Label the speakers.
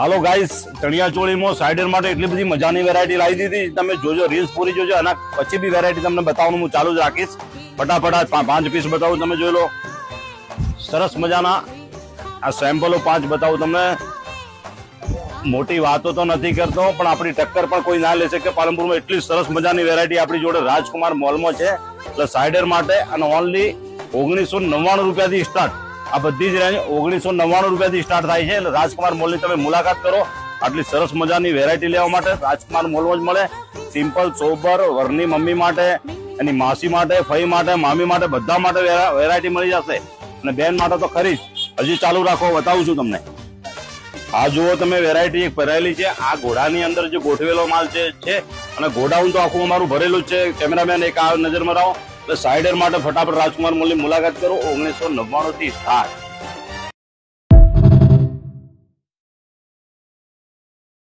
Speaker 1: હાલો guys, ચણિયા ચોળીમાં cider માટે એટલી બધી મજાની વેરાયટી લાવી દીધી. તમે જોજો, રીલ્સ પૂરી જોજો. આના પછી બી વેરાયટી તમને બતાવવાનું હું ચાલુ જ રાખીશ. ફટાફટ 5 પીસ બતાવું, તમે જોઈ લો. સરસ મજાના આ સેમ્પલો 5 બતાવું તમને. મોટી વાતો તો નથી કરતો, પણ આપણી ટક્કર પણ કોઈ ના લે શકે પાલનપુરમાં. એટલી સરસ મજાની વેરાયટી આપણી જોડે રાજકુમાર મોલમાં છે. એટલે સાઇડર માટે અને ઓનલી 1999 રૂપિયાથી સ્ટાર્ટ. આ બધી જ રેન્જ 1999 રૂપિયાથી સ્ટાર્ટ થાય છે. એટલે રાજકુમાર મોલની તમે મુલાકાત કરો. આટલી સરસ મજાની વેરાયટી લેવા માટે રાજકુમાર મોલમાં જ મળે. સિમ્પલ, સોબર, વરની મમ્મી માટે, એની માસી માટે, ફઈ માટે, મામી માટે, બધા માટે વેરાયટી મળી જશે. અને બેન માટે તો ખરી જ. હજી ચાલુ રાખો, બતાવું છું તમને. આ જુઓ તમે, વેરાયટી એક ભરાયેલી છે. આ ઘોડાની અંદર જે ગોઠવેલો માલ છે અને ગોડાઉન તો આખું અમારું ભરેલું જ છે. કેમેરામેન એક આ નજર મરાવો. એટલે સાઇડર માટે ફટાફટ રાજકુમાર મોલની મુલાકાત કરો. 1999 થી સ્ટાર્ટ.